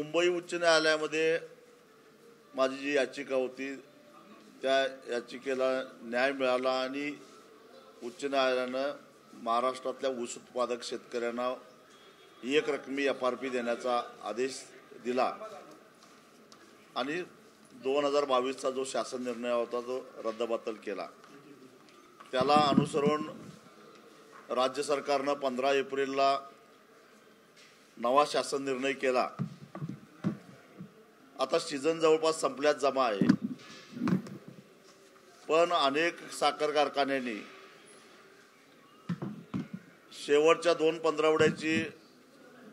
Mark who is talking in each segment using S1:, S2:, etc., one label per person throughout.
S1: मुंबई उच्च न्यायालयामध्ये माझी जी याचिका होती त्या याचिकेला न्याय मिळाला आणि उच्च न्यायालयानं महाराष्ट्रातल्या ऊस उत्पादक शेतकऱ्यांना एक रकमी FRP देण्याचा आदेश दिला आणि 2022चा जो शासन निर्णय होता तो रद्दबातल केला। त्याला अनुसरून राज्य सरकारनं 15 एप्रिलला नवा शासन निर्णय केला। आता सीझन जवळपास संपल्यात जमा आहे, पण अनेक साखर कारखान्यांनी शेवटच्या 2 पंधरवड्याची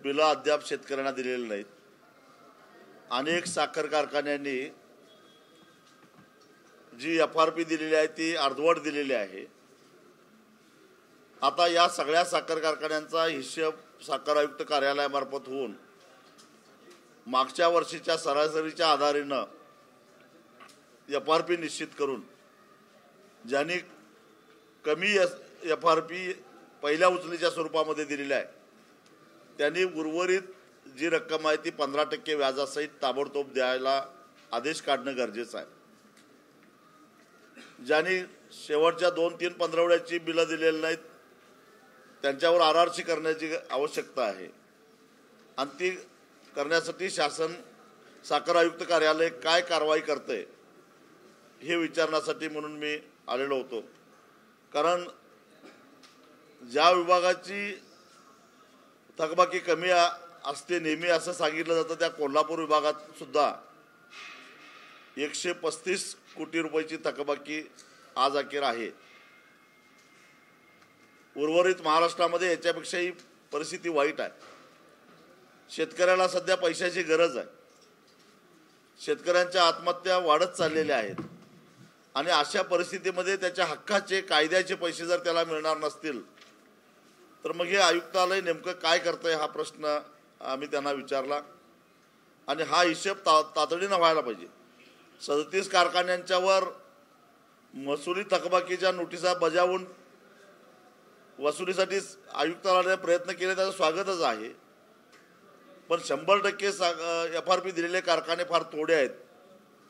S1: बिलं अद्याप शेतकऱ्यांना दिलेली नाहीत। अनेक साखर कारखान्यांनी जी FRP दिलेली आहे ती अर्धवट दिलेली आहे। आता या सगळ्या साखर कारखान्यांचा हिशोब साखर आयुक्त कार्यालयामार्फत होऊन मागच्या वर्षीच्या सरासरीच्या आधारानं FRP निश्चित करून ज्यांनी कमी FRP पहिल्या उचलीच्या स्वरूपामध्ये दिलेली आहे त्यांनी उर्वरित जी रक्कम आहे ती 15% व्याजासहित ताबडतोब द्यायला आदेश काढणं गरजेचं आहे। ज्यांनी शेवटच्या 2-3 पंधरवड्याची बिलं दिलेली नाहीत त्यांच्यावर RRC करण्याची आवश्यकता आहे आणि ती करण्यासाठी शासन साखर आयुक्त कार्यालय काय कारवाई करते हे विचारण्यासाठी म्हणून मी आलेलो होतो। कारण ज्या विभागाची थकबाकी कमी असते नेहमी असं सांगितलं जातं, त्या कोल्हापूर विभागात सुद्धा 135 कोटी रुपयाची थकबाकी आज अखेर आहे। उर्वरित महाराष्ट्रामध्ये याच्यापेक्षाही परिस्थिती वाईट आहे। शेतकऱ्याला सध्या पैशाची गरज आहे। शेतकऱ्यांच्या आत्महत्या वाढत चाललेल्या आहेत आणि अशा परिस्थितीमध्ये त्याच्या हक्काचे कायद्याचे पैसे जर त्याला मिळणार नसतील तर मग हे आयुक्तालय नेमकं काय करतंय हा प्रश्न आम्ही त्यांना विचारला आणि हा हिशोब तातडीनं व्हायला पाहिजे। 37 कारखान्यांच्यावर महसुली थकबाकीच्या नोटिसा बजावून वसुलीसाठी आयुक्तालयाने प्रयत्न केले त्याचं स्वागतच आहे, पण 100% FRP दिलेले कारखाने फार थोडे आहेत।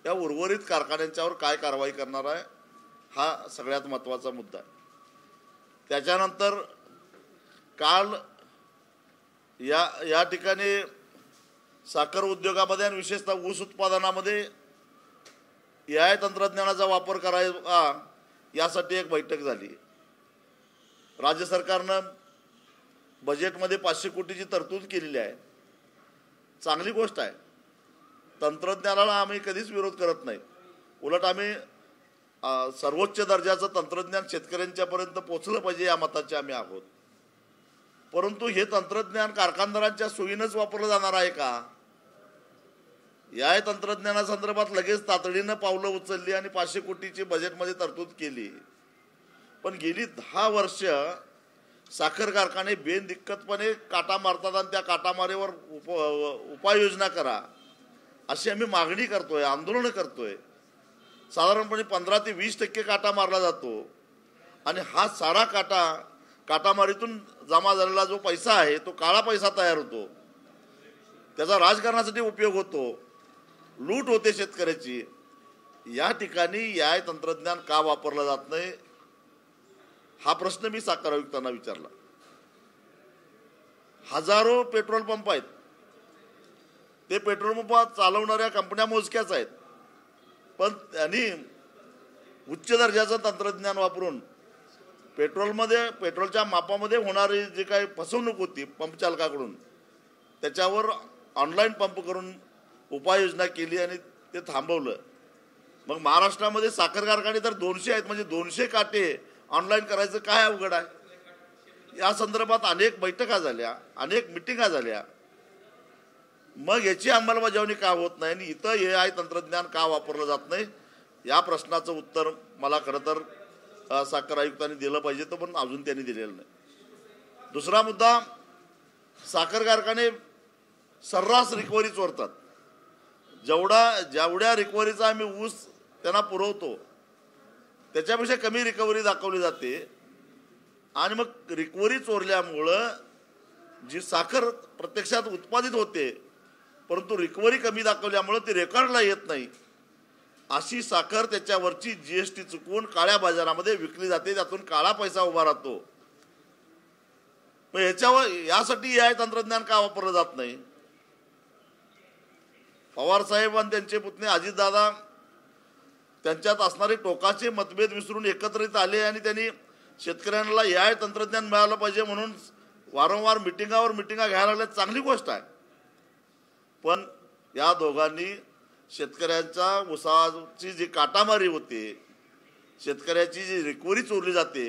S1: या उर्वरित कारखान्यांच्यावर काय कारवाई करणार आहे हा सगळ्यात महत्त्वाचा मुद्दा आहे। त्याच्यानंतर काल या ठिकाणी साखर उद्योगामध्ये आणि विशेषतः ऊस उत्पादनामध्ये AI तंत्रज्ञानाचा वापर करायचा यासाठी एक बैठक झाली। राज्य सरकारनं बजेटमध्ये 500 कोटीची तरतूद केलेली आहे, चांगली गोष्ट आहे। तंत्रज्ञानाला आम्ही कधीच विरोध करत नाही, उलट आम्ही सर्वोच्च दर्जाचं तंत्रज्ञान शेतकऱ्यांच्यापर्यंत पोहोचलं पाहिजे या मताचे आम्ही आहोत। परंतु हे तंत्रज्ञान कारखानदारांच्या सोयीनंच वापरलं जाणार आहे का? या तंत्रज्ञानासंदर्भात लगेच तातडीनं पावलं उचलली आणि 500 कोटीची बजेटमध्ये तरतूद केली, पण गेली 10 वर्ष साखर कारखाने बेदिक्कतपणे काटा मारतात आणि त्या काटामारीवर उपाययोजना करा अशी आम्ही मागणी करतोय, आंदोलन करतोय। साधारणपणे 15 ते 20% काटा मारला जातो आणि हा सारा काटामारीतून जमा झालेला जो पैसा आहे तो काळा पैसा तयार होतो, त्याचा राजकारणासाठी उपयोग होतो, लूट होते शेतकऱ्याची। या ठिकाणी AI तंत्रज्ञान का वापरलं जात नाही हा प्रश्न मी साखर आयुक्तांना विचारला। हजारो पेट्रोल पंप आहेत, ते पेट्रोल पंप चालवणाऱ्या कंपन्या मोजक्याच आहेत, पण त्यांनी उच्च दर्जाचं तंत्रज्ञान वापरून पेट्रोलच्या मापामध्ये होणारी जी काही फसवणूक होती पंप चालकाकडून त्याच्यावर ऑनलाईन पंप करून उपाययोजना केली आणि ते थांबवलं। मग महाराष्ट्रामध्ये साखर कारखाने तर 200 आहेत, म्हणजे 200 काटे ऑनलाईन करायचं काय अवघड आहे? या संदर्भात अनेक बैठका झाल्या, अनेक मिटिंगा झाल्या, मग याची अंमलबजावणी का होत नाही आणि इथं AI तंत्रज्ञान का वापरलं जात नाही या प्रश्नाचं उत्तर मला खरं तर साखर आयुक्तांनी दिलं पाहिजे, तर पण अजून त्यांनी दिलेलं नाही। दुसरा मुद्दा, साखर कारखाने सर्रास रिकव्हरी चोरतात। जेवढ्या रिकव्हरीचा आम्ही ऊस त्यांना पुरवतो त्याच्यापेक्षा कमी रिकव्हरी दाखवली जाते आणि मग रिकव्हरी चोरल्यामुळं जी साखर प्रत्यक्षात उत्पादित होते परंतु रिकव्हरी कमी दाखवल्यामुळे ती रेकॉर्डला येत नाही। अशी साखर त्याच्यावरची जीएसटी चुकवून काळ्या बाजारामध्ये विकली जाते, त्यातून काळा पैसा उभा राहतो। मग यासाठी AI तंत्रज्ञान का वापरलं जात नाही? पवार साहेब आणि त्यांचे पुतणे अजितदादा त्यांच्यात असणारे टोकाचे मतभेद विसरून एकत्रित आले आणि त्यांनी शेतकऱ्यांना AI तंत्रज्ञान मिळालं पाहिजे म्हणून वारंवार मिटिंगावर मिटिंगा घ्यायला लागल्या, चांगली गोष्ट आहे। पण या दोघांनी शेतकऱ्यांच्या ऊसाची जी काटामारी होते, शेतकऱ्याची जी रिकव्हरी चोरली जाते,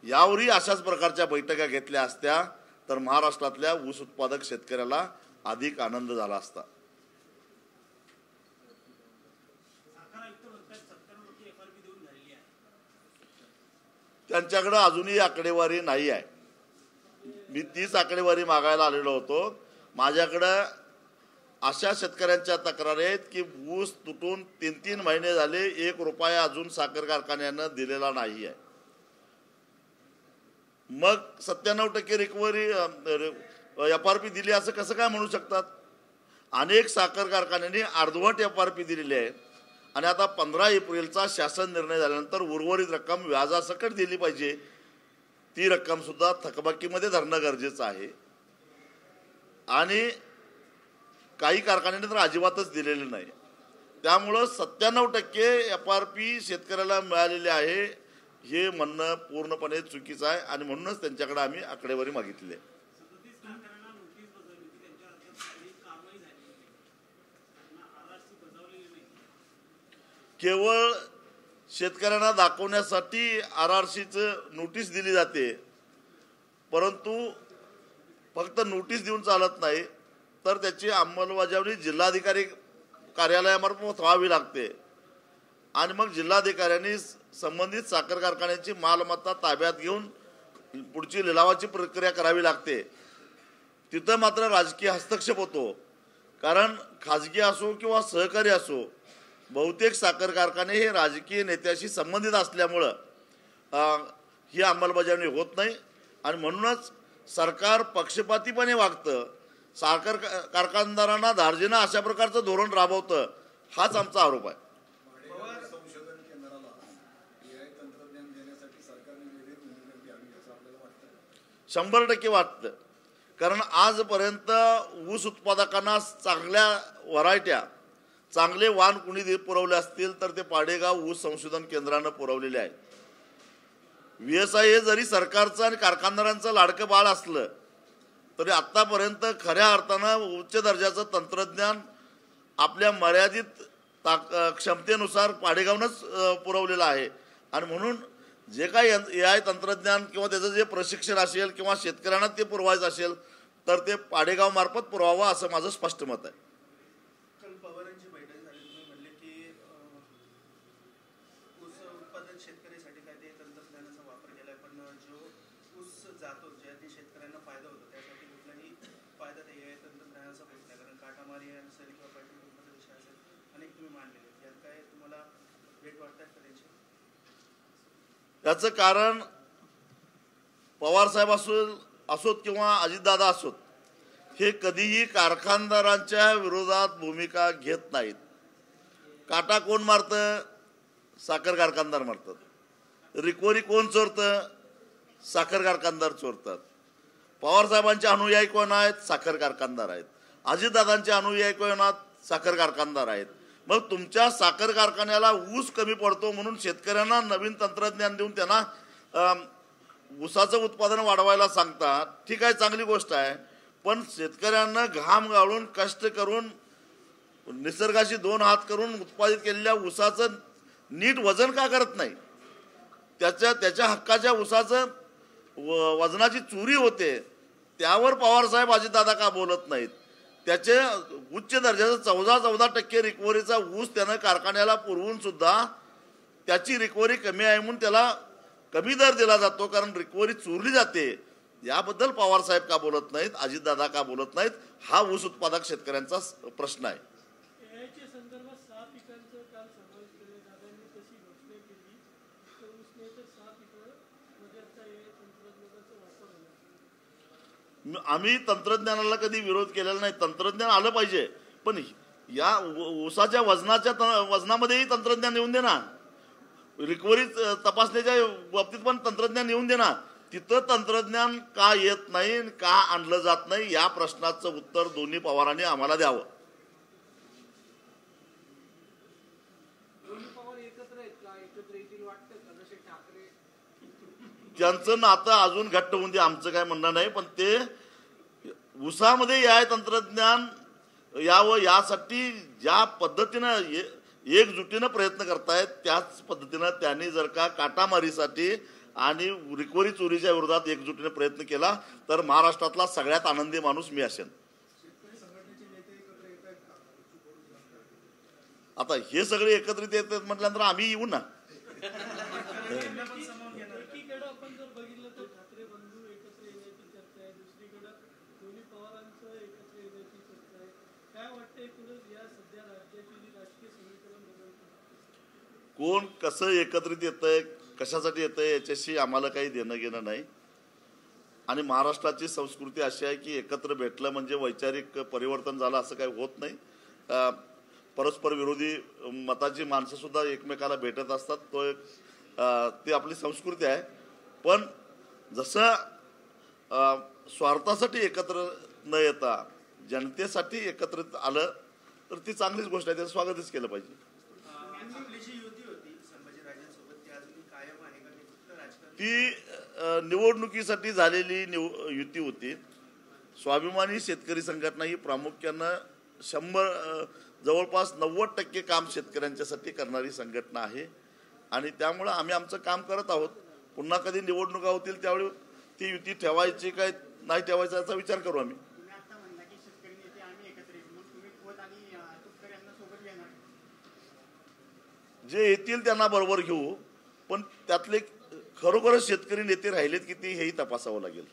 S1: यावरही अशाच प्रकारच्या बैठका घेतल्या असत्या तर महाराष्ट्रातल्या ऊस उत्पादक शेतकऱ्याला अधिक आनंद झाला असता। त्यांच्याकडे अजूनही आकडेवारी नाही आहे। मी तीच आकडेवारी मागायला आलेलो होतो। माझ्याकडे अशा शेतकऱ्यांच्या तक्रारी आहेत की ऊस तुटून 3-3 महिने झाले, 1 रुपया अजून साखर कारखान्यानं दिलेला नाही आहे। मग 97% रिकव्हरी FRP दिली असं कसं काय म्हणू शकतात? अनेक साखर कारखान्यांनी अर्धवट FRP दिलेली आहे आणि आता 15 एप्रिलचा शासन निर्णय झाल्यानंतर उर्वरित रक्कम व्याजासकट दिली पाहिजे। ती रक्कम सुद्धा थकबाकीमध्ये धरणं गरजेचं आहे आणि काही कारखान्यांनी तर अजिबातच दिलेले नाही। त्यामुळं 97% FRP शेतकऱ्याला मिळालेले आहे हे म्हणणं पूर्णपणे चुकीचं आहे आणि म्हणूनच त्यांच्याकडे आम्ही आकडेवारी मागितली आहे। केवळ शेतकऱ्यांना दाखवण्यासाठी RRCचं नोटीस दिली जाते, परंतु फक्त नोटीस देऊन चालत नाही तर त्याची अंमलबजावणी जिल्हाधिकारी कार्यालयामार्फत व्हावी लागते आणि मग जिल्हाधिकाऱ्यांनी संबंधित साखर कारखान्याची मालमत्ता ताब्यात घेऊन पुढची लिलावाची प्रक्रिया करावी लागते। तिथं मात्र राजकीय हस्तक्षेप होतो, कारण खाजगी असो किंवा सहकारी असो बहुतेक साखर कारखाने हे राजकीय नेत्याशी संबंधित असल्यामुळं ही अंमलबजावणी होत नाही आणि म्हणूनच सरकार पक्षपातीपणे वागतं, साखर कारखानदारांना धार्जिना अशा प्रकारचं धोरण राबवतं, हाच आमचा आरोप आहे।
S2: संशोधन केंद्राला AI तंत्रज्ञान देण्यासाठी सरकारने वेगळी भूमिका घ्यावी असं आपल्याला वाटतं?
S1: 100% वाटतं, कारण आजपर्यंत ऊस उत्पादकांना चांगल्या व्हरायट्या, चांगले वाण कुणी पुरवले असतील तर ते पाडेगाव ऊस संशोधन केंद्रानं पुरवलेले आहे। VSI हे जरी सरकारचं आणि कारखानदारांचं लाडकं बाळ असलं तरी आतापर्यंत खऱ्या अर्थानं उच्च दर्जाचं तंत्रज्ञान आपल्या मर्यादित क्षमतेनुसार पाडेगावनंच पुरवलेलं आहे आणि म्हणून जे काही AI तंत्रज्ञान किंवा त्याचं जे प्रशिक्षण असेल किंवा शेतकऱ्यांना ते पुरवायचं असेल तर ते पाडेगाव मार्फत पुरवावं असं माझं स्पष्ट मत आहे।
S3: काल पवारांची बैठक झाली, तुम्ही म्हणले की ऊस उत्पादक शेतकऱ्यासाठी काय ते तंत्रज्ञानाचा वापर केलाय, पण जो ऊस जातो ज्यासाठी शेतकऱ्यांना फायदा होतो त्यासाठी कुठलाही फायदा ते AI तंत्रज्ञानाचा होत नाही, कारण काटामारी असेल किंवा पॅटर्न विषय असेल अनेक तुम्ही मांडलेले, यात काय तुम्हाला भेट वाटतात का त्यांची?
S1: याचं कारण पवार साहेब असोत किंवा अजितदादा असोत हे कधीही कारखानदारांच्या विरोधात भूमिका घेत नाहीत। काटा कोण मारतं? साखर कारखानदार मारतात। रिकव्हरी कोण चोरतं? साखर कारखानदार चोरतात। पवार साहेबांचे अनुयायी कोण आहेत? साखर कारखानदार आहेत। अजितदादांचे अनुयायी कोण आहेत? साखर कारखानदार आहेत। मग तुमच्या साखर कारखान्याला ऊस कमी पडतो म्हणून शेतकऱ्यांना नवीन तंत्रज्ञान देऊन त्यांना ऊसाचं उत्पादन वाढवायला सांगतात, ठीक आहे, चांगली गोष्ट आहे, पण शेतकऱ्यांना घाम गाळून कष्ट करून निसर्गाशी 2 हात करून उत्पादित केलेल्या ऊसाचं नीट वजन का करत नाही? त्याच्या हक्काच्या ऊसाचं वजनाची चोरी होते, त्यावर पवारसाहेब अजितदादा का बोलत नाहीत? त्याचे उच्च दर्जाचं 14% रिकव्हरीचा ऊस त्यानं कारखान्याला पुरवून सुद्धा त्याची रिकव्हरी कमी आहे म्हणून त्याला कमी दर दिला जातो, कारण रिकव्हरी चोरली जाते। याबद्दल पवार साहेब का बोलत नाहीत? अजितदादा का बोलत नाहीत? हा ऊस उत्पादक शेतकऱ्यांचा प्रश्न आहे। आम्ही तंत्रज्ञानाला कधी विरोध केलेला नाही. तंत्रज्ञान आलं पाहिजे, पण या ऊसाच्या वजनामध्येही तंत्रज्ञान येऊन दे ना. रिकव्हरी तपासण्याच्या बाबतीत पण तंत्रज्ञान येऊन दे ना. तिथं तंत्रज्ञान का येत नाही, का आणलं जात नाही, या प्रश्नाचं उत्तर दोन्ही पवारांनी आम्हाला द्यावं. त्यांचं नातं अजून घट्ट होऊन दे, आमचं काय म्हणणं नाही. पण ते ऊसामध्ये या तंत्रज्ञान यावं यासाठी ज्या पद्धतीनं एकजुटीनं प्रयत्न करतायत, त्याच पद्धतीनं त्यांनी जर का काटामारीसाठी आणि रिकव्हरी चोरीच्या विरोधात एकजुटीने प्रयत्न केला तर महाराष्ट्रातला सगळ्यात आनंदी माणूस मी असेन. आता हे सगळे एकत्रित येतात म्हटल्यानंतर आम्ही येऊ ना. कोण कसं एकत्रित येतंय, कशासाठी येतंय, याच्याशी आम्हाला काही देणं घेणं नाही. आणि महाराष्ट्राची संस्कृती अशी आहे की एकत्र भेटलं म्हणजे वैचारिक परिवर्तन झालं असं काही होत नाही. परस्पर विरोधी मताची माणसं सुद्धा एकमेकाला भेटत असतात. ती आपली संस्कृती आहे. पण जसं स्वार्थासाठी एकत्र न येता जनतेसाठी एकत्रित आलं तर ती चांगलीच गोष्ट आहे. त्याचं स्वागतच केलं पाहिजे. ती निवडणुकीसाठी झालेली युती होती. स्वाभिमानी शेतकरी संघटना ही प्रामुख्यानं जवळपास 90% काम शेतकऱ्यांच्यासाठी करणारी संघटना आहे. आणि त्यामुळं आम्ही आमचं काम करत आहोत. पुन्हा कधी निवडणुका होतील त्यावेळी ती युती ठेवायची काय नाही ठेवायचा याचा विचार करू आम्ही. जे येतील त्यांना बरोबर घेऊ, पण त्यातले खरोखरच शेतकरी नेते राहिलेत किती हेही तपासावं लागेल.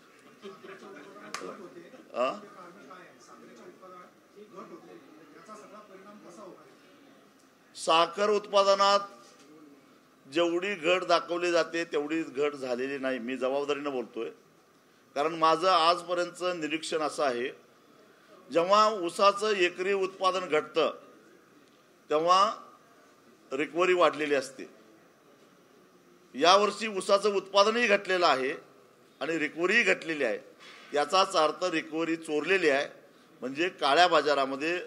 S1: साखर उत्पादनात जेवढी घट दाखवली जाते तेवढी घट झालेली नाही. मी जबाबदारीनं बोलतोय, कारण माझं आजपर्यंतचं निरीक्षण असं आहे, जेव्हा ऊसाचं एकरी उत्पादन घटतं तेव्हा रिकव्हरी वाढलेली असते. यावर्षी ऊसाचं उत्पादनही घटलेलं आहे आणि रिकव्हरीही घटलेली आहे. याचाच अर्थ रिकव्हरी चोरलेली आहे, म्हणजे काळ्या बाजारामध्ये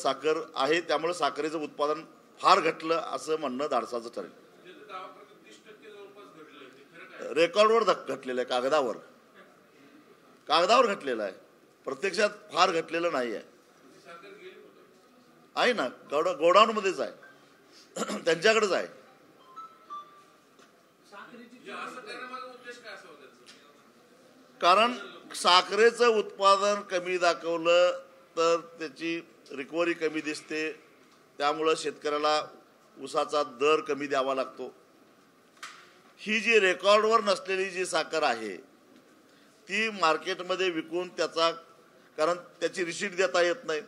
S1: साखर आहे. त्यामुळे साखरेचं उत्पादन फार घटलं असं म्हणणं धाडसाचं ठरेल. रेकॉर्डवर घटलेलं आहे, कागदावर घटलेलं आहे, प्रत्यक्षात फार घटलेलं नाही आहे ना. गोडाऊनमध्येच आहे, त्यांच्याकडेच आहे. कारण साखरेचं उत्पादन कमी दाखवलं तर त्याची रिकव्हरी कमी दिसते. त्यामुळं शेतकऱ्याला ऊसाचा दर कमी द्यावा लागतो. ही जी रेकॉर्डवर नसलेली जी साखर आहे ती मार्केटमध्ये विकून कारण त्याची रिसीट देता येत नाही,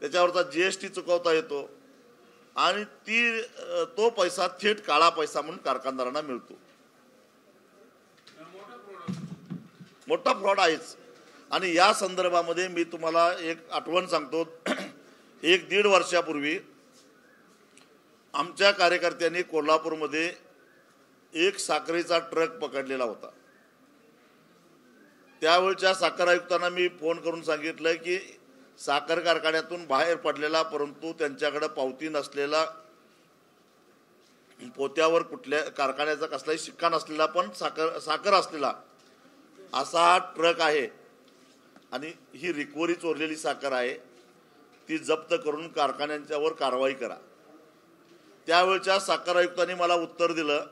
S1: त्याच्यावरचा GST चुकवता येतो आणि तो पैसा थेट काळा पैसा म्हणून कारखानदारांना मिळतो. मोठा फ्रॉड आहेच. आणि या संदर्भामध्ये मी तुम्हाला एक आठवण सांगतो. 1-1.5 वर्षापूर्वी आमच्या कार्यकर्त्यांनी कोल्हापूरमध्ये एक साखरेचा ट्रक पकडलेला होता. त्यावेळच्या साखर आयुक्तांना मी फोन करून सांगितलं की साखर कारखान्यातून बाहेर पडलेला परंतु त्यांच्याकडे पावती नसलेला, पोत्यावर कुठल्या कारखान्याचा कसलाही शिक्का नसलेला पण साखर असलेला असा हा ट्रक आहे आणि ही रिकव्हरी चोरलेली साखर आहे. ती जप्त करून कारखान्यांच्यावर कारवाई करा. त्यावेळच्या साखर आयुक्तांनी मला उत्तर दिलं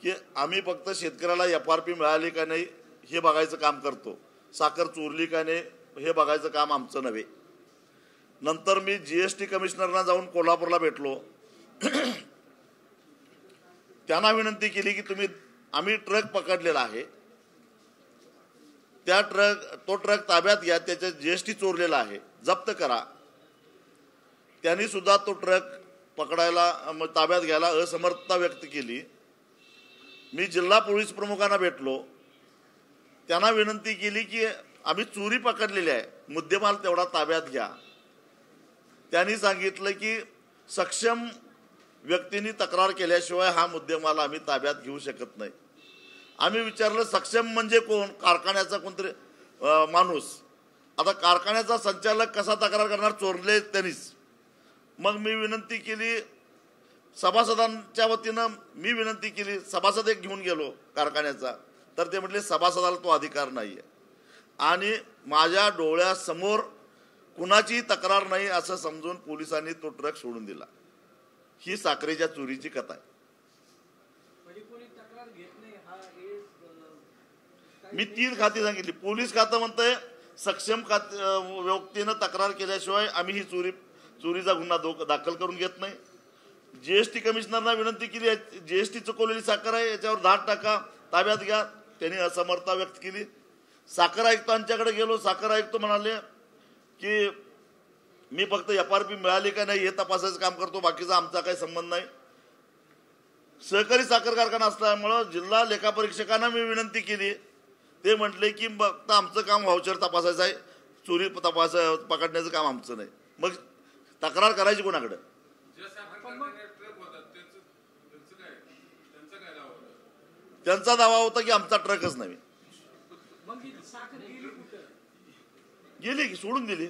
S1: की आम्ही फक्त शेतकऱ्याला FRP मिळाली का नाही हे बघायचं काम करतो, साखर चोरली का नाही हे बघायचं काम आमचं नव्हे. नंतर मी GST कमिशनरना जाऊन कोल्हापूरला भेटलो. त्यांना विनंती केली की आम्ही ट्रक पकडलेला आहे, तो ट्रक ताब्यात घ्या, त्याच्या GST चोरलेला आहे, जप्त करा. त्यांनी सुद्धा तो ट्रक पकडायला ताब्यात घ्यायला असमर्थता व्यक्त केली. मी जिल्हा पोलीस प्रमुखांना भेटलो. त्यांना विनंती केली की आम्ही चोरी पकडलेली आहे, मुद्देमाल तेवढा ताब्यात घ्या. त्यांनी सांगितलं की सक्षम व्यक्तींनी तक्रार केल्याशिवाय हा मुद्देमाल आम्ही ताब्यात घेऊ शकत नाही. आम्ही विचारलं सक्षम म्हणजे कोण? कारखान्याचा कोणतरी माणूस. आता कारखान्याचा संचालक कसा तक्रार करणार? चोरले त्यांनीच. मग मी विनंती केली सभासदांच्या वतीनं, मी विनंती केली, सभासद एक घेऊन गेलो कारखान्याचा, तर ते म्हटले सभासदाला तो अधिकार नाही आहे. आणि माझ्या डोळ्यासमोर कुणाची तक्रार नाही असं समजून पोलिसांनी तो ट्रक सोडून दिला. ही साखरेच्या चोरीची कथा आहे. मी 3 खाती सांगितली. पोलीस खातं म्हणतंय सक्षम व्यक्तीनं तक्रार केल्याशिवाय आम्ही ही चोरीचा गुन्हा दाखल करून घेत नाही. जीएसटी कमिशनरना विनंती केली, जीएसटी चुकवलेली साखर आहे याच्यावर 10% ताब्यात घ्या. त्यांनी असमर्थता व्यक्त केली. साखर आयुक्तांच्याकडे गेलो. साखर आयुक्त म्हणाले की मी फक्त FRP मिळाली का नाही हे तपासायचं काम करतो, बाकीचा आमचा काही संबंध नाही. सहकारी साखर कारखाना असल्यामुळं जिल्हा लेखापरीक्षकांना मी विनंती केली. ते म्हटले की फक्त आमचं काम व्हाउचर तपासायचं आहे, चोरी पकडण्याचं काम आमचं नाही. मग तक्रार करायची कोणाकडे? त्यांचा दावा होता की आमचा ट्रकच नाही. गेली की सोडून दिली.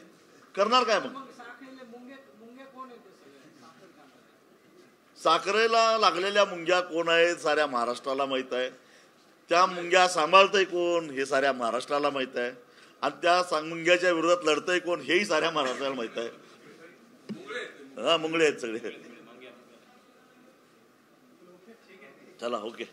S1: करणार काय मग? साखरेला लागलेल्या मुंग्या कोण आहेत साऱ्या महाराष्ट्राला माहित आहे. त्या मुंग्या सांभाळतंय कोण हे साऱ्या महाराष्ट्राला माहित आहे. आणि त्या मुंग्याच्या विरोधात लढतंय कोण हेही साऱ्या महाराष्ट्राला माहित आहे. हा, मुंगळे आहेत सगळे. चला, ओके.